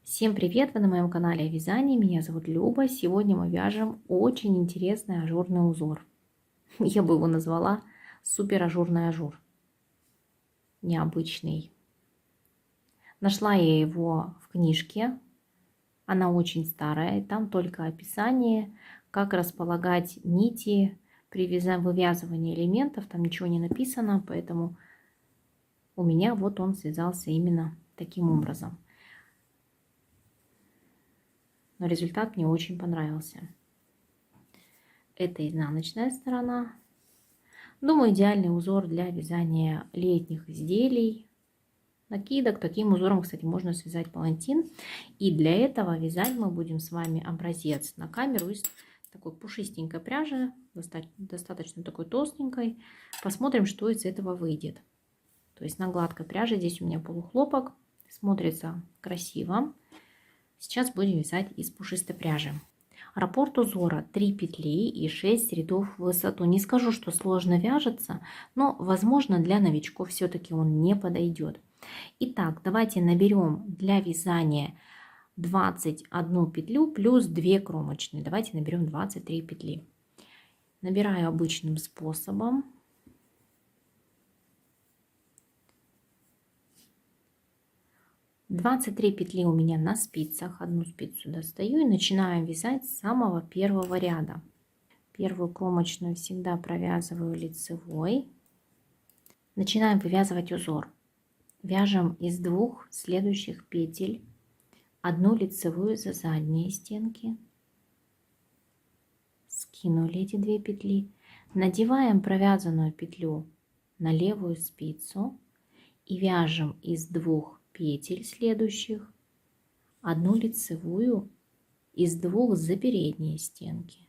Всем привет! Вы на моем канале о вязании. Меня зовут Люба. Сегодня мы вяжем очень интересный ажурный узор. Я бы его назвала супер ажурный ажур. Необычный. Нашла я его в книжке. Она очень старая. Там только описание, как располагать нити при вывязывании элементов. Там ничего не написано, поэтому у меня вот он связался именно таким образом. Но результат мне очень понравился. Это изнаночная сторона. Думаю, идеальный узор для вязания летних изделий, накидок. Таким узором, кстати, можно связать палантин. И для этого вязать мы будем с вами образец на камеру из такой пушистенькой пряжи, достаточно такой толстенькой. Посмотрим, что из этого выйдет. То есть на гладкой пряже, здесь у меня полухлопок, смотрится красиво. Сейчас будем вязать из пушистой пряжи. Раппорт узора 3 петли и 6 рядов в высоту. Не скажу, что сложно вяжется, но возможно для новичков все-таки он не подойдет. Итак, давайте наберем для вязания 21 петлю плюс 2 кромочные. Давайте наберем 23 петли. Набираю обычным способом. Двадцать три петли у меня на спицах. Одну спицу достаю и начинаем вязать с самого первого ряда. Первую кромочную всегда провязываю лицевой. Начинаем вывязывать узор. Вяжем из двух следующих петель одну лицевую за задние стенки. Скинули эти две петли. Надеваем провязанную петлю на левую спицу и вяжем из двух петель следующих одну лицевую из двух за передние стенки.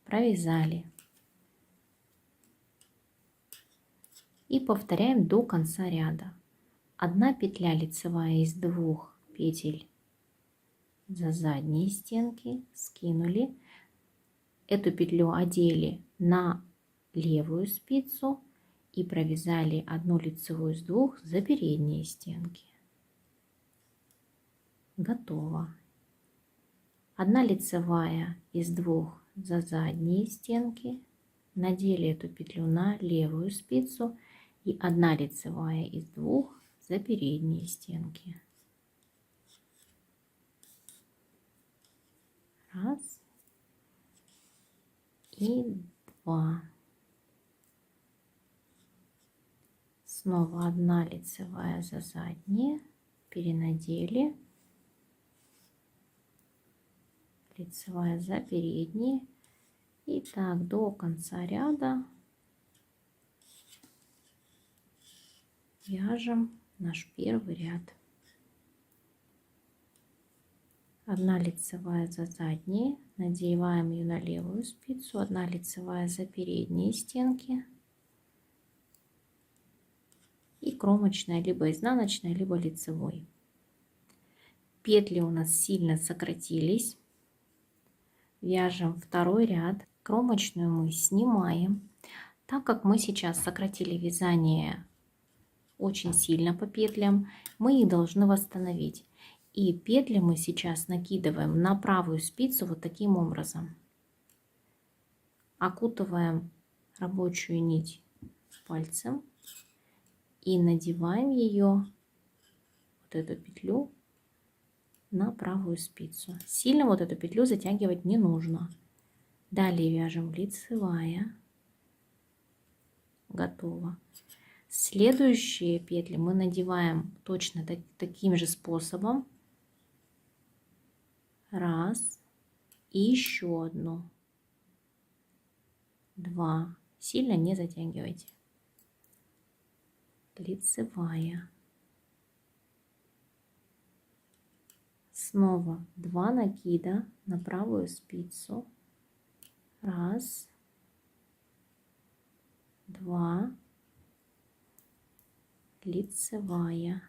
Провязали. И повторяем до конца ряда. Одна петля лицевая из двух петель за задние стенки, скинули. Эту петлю одели на левую спицу и провязали одну лицевую из двух за передние стенки. Готово. Одна лицевая из двух за задние стенки, надели эту петлю на левую спицу и одна лицевая из двух за передние стенки. Раз и два. Снова одна лицевая за задние, перенадели, лицевая за передние. И так до конца ряда вяжем наш первый ряд. Одна лицевая за задние, надеваем ее на левую спицу, одна лицевая за передние стенки и кромочная, либо изнаночная, либо лицевой. Петли у нас сильно сократились. Вяжем второй ряд. Кромочную мы снимаем. Так как мы сейчас сократили вязание очень сильно по петлям, мы их должны восстановить. И петли мы сейчас накидываем на правую спицу вот таким образом. Окутываем рабочую нить пальцем и надеваем ее, вот эту петлю, на правую спицу. Сильно вот эту петлю затягивать не нужно. Далее вяжем лицевая. Готово. Следующие петли мы надеваем точно таким же способом. Раз. И еще одну. Два. Сильно не затягивайте. Лицевая. Снова 2 накида на правую спицу. Раз. Два. Лицевая.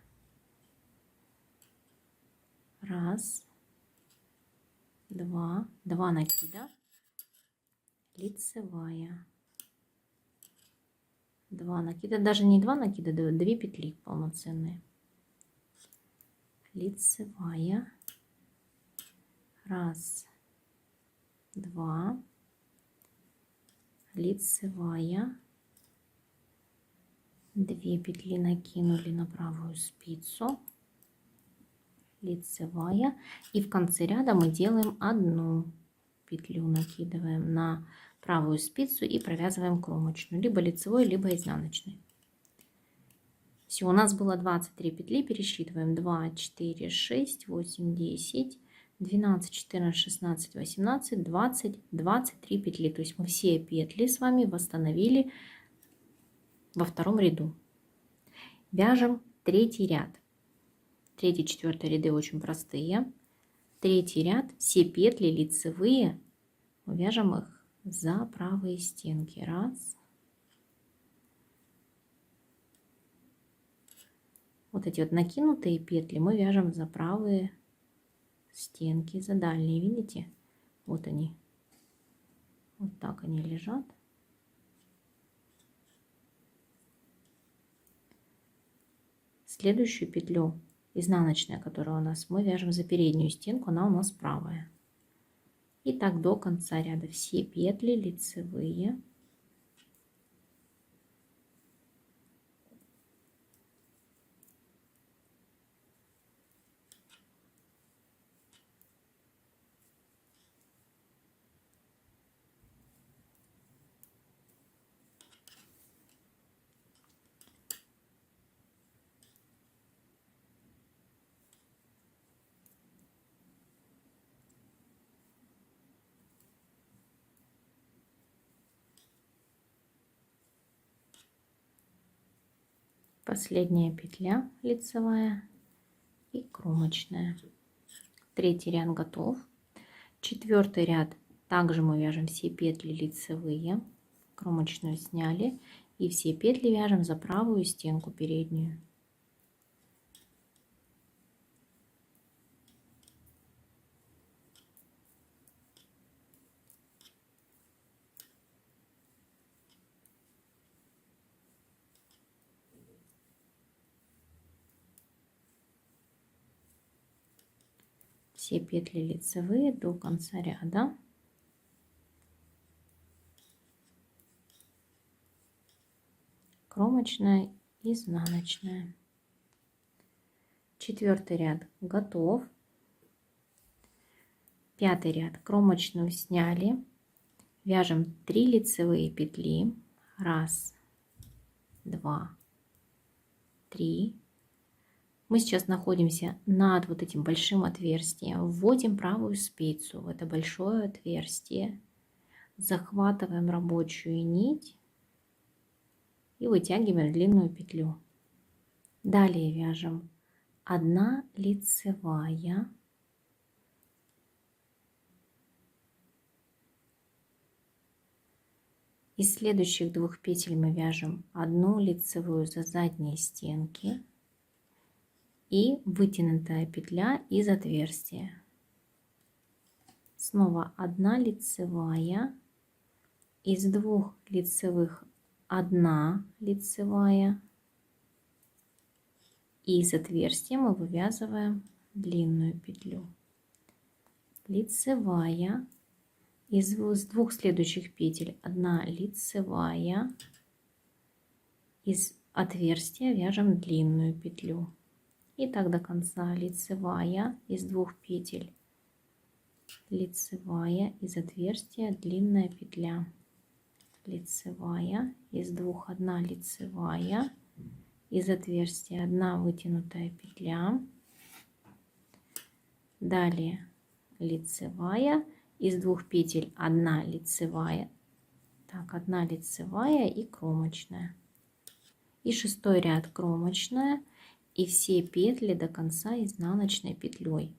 Раз. Два. 2 накида. Лицевая. 2 накида, даже не 2 накида, 2 петли полноценные. Лицевая, 1, 2, лицевая, 2 петли накинули на правую спицу, лицевая, и в конце ряда мы делаем 1 петлю, накидываем на правую спицу и провязываем кромочную, либо лицевой, либо изнаночной. Все, у нас было 23 петли, пересчитываем: 2, 4, 6, 8, 10, 12, 14, 16, 18, 20, 23 петли. То есть мы все петли с вами восстановили во втором ряду. Вяжем третий ряд. Третий, четвертый ряды очень простые. Третий ряд, все петли лицевые, мы вяжем их за правые стенки. 1. Вот эти вот накинутые петли мы вяжем за правые стенки, за дальние, видите? Вот они. Вот так они лежат. Следующую петлю, изнаночная, которая у нас, мы вяжем за переднюю стенку, она у нас правая. И так до конца ряда все петли лицевые. Последняя петля лицевая и кромочная. Третий ряд готов. Четвертый ряд также мы вяжем все петли лицевые, кромочную сняли, и все петли вяжем за правую стенку переднюю. Все петли лицевые до конца ряда. Кромочная, изнаночная. Четвертый ряд готов. Пятый ряд, кромочную сняли, вяжем 3 лицевые петли. 1, 2, 3. Мы сейчас находимся над вот этим большим отверстием. Вводим правую спицу в это большое отверстие. Захватываем рабочую нить и вытягиваем длинную петлю. Далее вяжем 1 лицевая. Из следующих 2 петель мы вяжем 1 лицевую за задние стенки и вытянутая петля из отверстия. Снова 1 лицевая, из 2 лицевых 1 лицевая, и из отверстия мы вывязываем длинную петлю. Лицевая, из 2 следующих петель 1 лицевая, из отверстия вяжем длинную петлю. И так до конца. Лицевая, из 2 петель лицевая, из отверстия длинная петля. Лицевая, из 2 1 лицевая, из отверстия 1 вытянутая петля. Далее лицевая, из 2 петель 1 лицевая. Так, 1 лицевая и кромочная. И шестой ряд кромочная. И все петли до конца изнаночной петлей.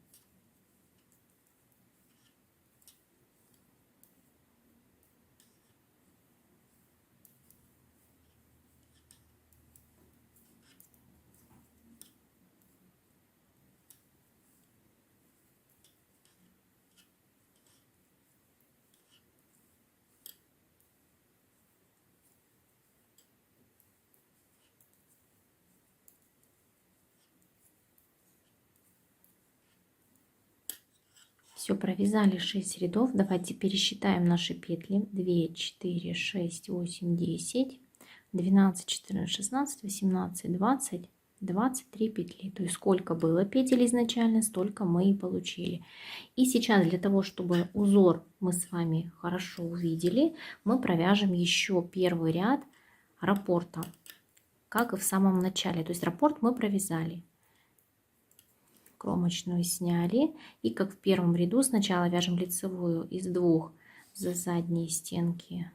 Все, провязали 6 рядов. Давайте пересчитаем наши петли. 2, 4, 6, 8, 10, 12, 14, 16, 18, 20, 23 петли. То есть сколько было петель изначально, столько мы и получили. И сейчас для того, чтобы узор мы с вами хорошо увидели, мы провяжем еще первый ряд раппорта, как и в самом начале. То есть раппорт мы провязали. Кромочную сняли, и как в первом ряду сначала вяжем лицевую из 2 за задние стенки,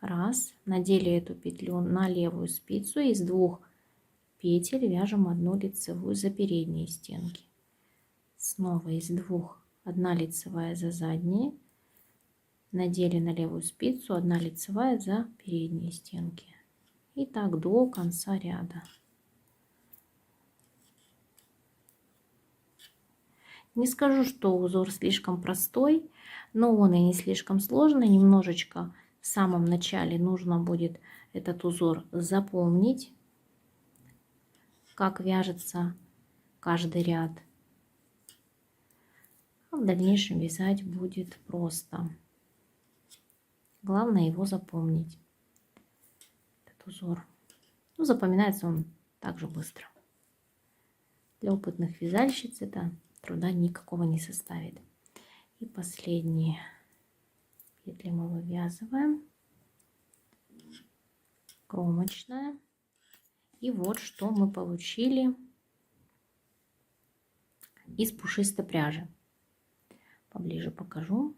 раз, надели эту петлю на левую спицу, из 2 петель вяжем 1 лицевую за передние стенки, снова из 2 1 лицевая за задние, надели на левую спицу, 1 лицевая за передние стенки, и так до конца ряда. Не скажу, что узор слишком простой, но он и не слишком сложный. Немножечко в самом начале нужно будет этот узор запомнить, как вяжется каждый ряд. А в дальнейшем вязать будет просто. Главное его запомнить, этот узор. Ну, запоминается он также быстро. Для опытных вязальщиц это труда никакого не составит. И последние петли мы вывязываем. Кромочная. И вот что мы получили из пушистой пряжи. Поближе покажу.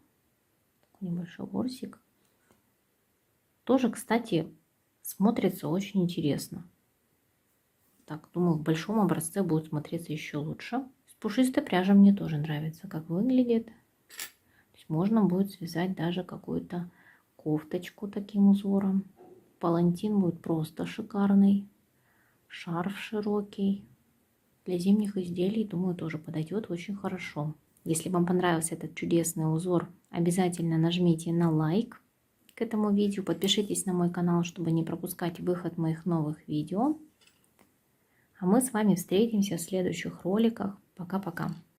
Такой небольшой ворсик. Тоже, кстати, смотрится очень интересно. Так, думаю, в большом образце будет смотреться еще лучше. Пушистой пряжа мне тоже нравится, как выглядит. То есть можно будет связать даже какую-то кофточку таким узором. Палантин будет просто шикарный. Шарф широкий. Для зимних изделий, думаю, тоже подойдет очень хорошо. Если вам понравился этот чудесный узор, обязательно нажмите на лайк к этому видео. Подпишитесь на мой канал, чтобы не пропускать выход моих новых видео. А мы с вами встретимся в следующих роликах. Пока-пока.